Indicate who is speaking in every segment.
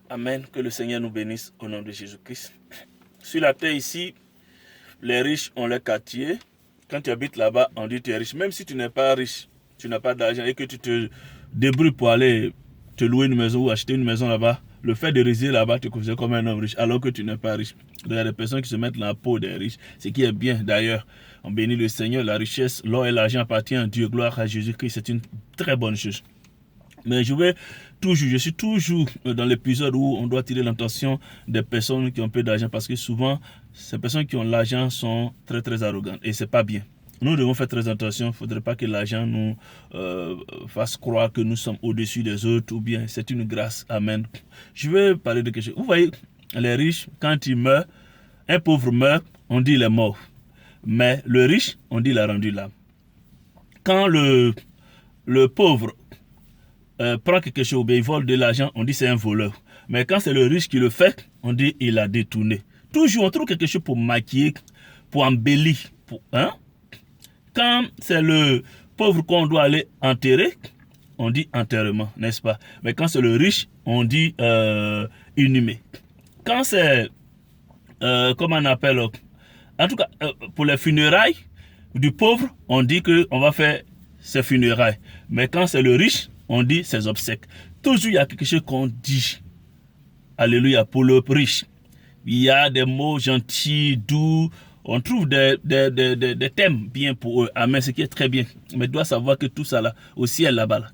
Speaker 1: Amen. Que le Seigneur nous bénisse au nom de Jésus-Christ. Sur la terre ici, les riches ont leur quartier. Quand tu habites là-bas, on dit que tu es riche. Même si tu n'es pas riche, tu n'as pas d'argent et que tu te débrouilles pour aller te louer une maison ou acheter une maison là-bas, le fait de résider là-bas te considère comme un homme riche alors que tu n'es pas riche. Il y a des personnes qui se mettent dans la peau des riches, ce qui est bien d'ailleurs. On bénit le Seigneur, la richesse, l'or et l'argent appartiennent à Dieu. Gloire à Jésus-Christ, c'est une très bonne chose. Mais je suis toujours dans l'épisode où on doit tirer l'attention des personnes qui ont peu d'argent parce que souvent, ces personnes qui ont l'argent sont très très arrogantes et c'est pas bien. Nous devons faire très attention, il ne faudrait pas que l'argent nous fasse croire que nous sommes au-dessus des autres ou bien c'est une grâce. Amen. Je vais parler de quelque chose. Vous voyez, les riches, quand ils meurent, un pauvre meurt, on dit il est mort. Mais le riche, on dit il a rendu l'âme. Quand le pauvre prend quelque chose, il vole de l'argent, on dit c'est un voleur. Mais quand c'est le riche qui le fait, on dit il a détourné. Toujours, on trouve quelque chose pour maquiller, pour embellir. Quand c'est le pauvre qu'on doit aller enterrer, on dit enterrement, n'est-ce pas? Mais quand c'est le riche, on dit inhumé. Quand c'est, comment on appelle, en tout cas, pour les funérailles du pauvre, on dit qu'on va faire ses funérailles. Mais quand c'est le riche, on dit ses obsèques. Toujours, il y a quelque chose qu'on dit. Alléluia, pour le riche. Il y a des mots gentils, doux. On trouve des thèmes bien pour eux. Amen, ce qui est très bien. Mais tu dois savoir que tout ça là, au ciel là-bas, là,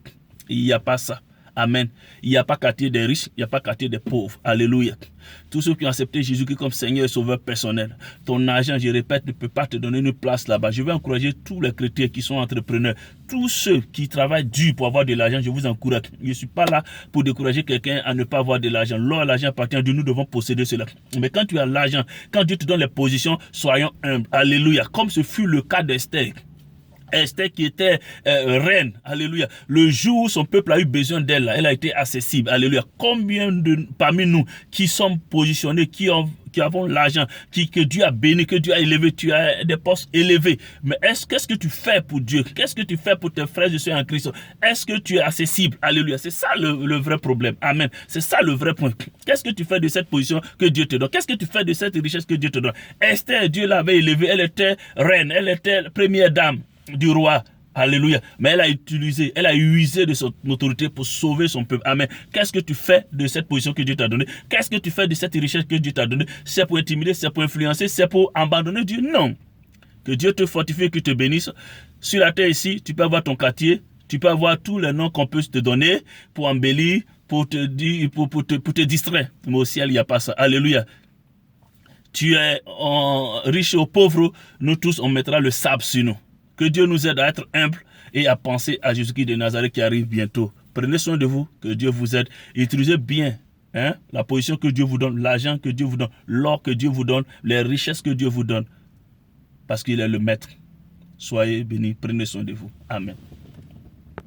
Speaker 1: il n'y a pas ça. Amen. Il n'y a pas quartier des riches, il n'y a pas quartier des pauvres. Alléluia. Tous ceux qui ont accepté Jésus-Christ comme Seigneur et Sauveur personnel, ton argent, je répète, ne peut pas te donner une place là-bas. Je vais encourager tous les chrétiens qui sont entrepreneurs, tous ceux qui travaillent dur pour avoir de l'argent, je vous encourage. Je ne suis pas là pour décourager quelqu'un à ne pas avoir de l'argent. L'or, l'argent appartient à Dieu, nous devons posséder cela. Mais quand tu as l'argent, quand Dieu te donne les positions, soyons humbles. Alléluia. Comme ce fut le cas d'Esther. Esther qui était reine, alléluia. Le jour où son peuple a eu besoin d'elle, elle a été accessible, alléluia. Combien parmi nous qui sommes positionnés, qui avons l'argent, que Dieu a béni, que Dieu a élevé, tu as des postes élevés. Mais qu'est-ce que tu fais pour Dieu? Qu'est-ce que tu fais pour tes frères et sœurs en Christ? Est-ce que tu es accessible? Alléluia. C'est ça le vrai problème. Amen. C'est ça le vrai point. Qu'est-ce que tu fais de cette position que Dieu te donne? Qu'est-ce que tu fais de cette richesse que Dieu te donne? Esther, Dieu l'avait élevée, elle était reine, elle était première dame du roi, alléluia, mais elle a usé de son autorité pour sauver son peuple, amen. Qu'est-ce que tu fais de cette position que Dieu t'a donnée? Qu'est-ce que tu fais de cette richesse que Dieu t'a donnée? C'est pour intimider, c'est pour influencer, c'est pour abandonner Dieu? Non. Que Dieu te fortifie, qu'il te bénisse. Sur la terre ici, tu peux avoir ton quartier, tu peux avoir tous les noms qu'on peut te donner pour embellir, pour te distraire, mais au ciel il n'y a pas ça, alléluia. Tu es riche ou pauvre, nous tous on mettra le sable sur nous. Que Dieu nous aide à être humbles et à penser à Jésus-Christ de Nazareth qui arrive bientôt. Prenez soin de vous, que Dieu vous aide. Utilisez bien la position que Dieu vous donne, l'argent que Dieu vous donne, l'or que Dieu vous donne, les richesses que Dieu vous donne. Parce qu'il est le maître. Soyez bénis, prenez soin de vous. Amen.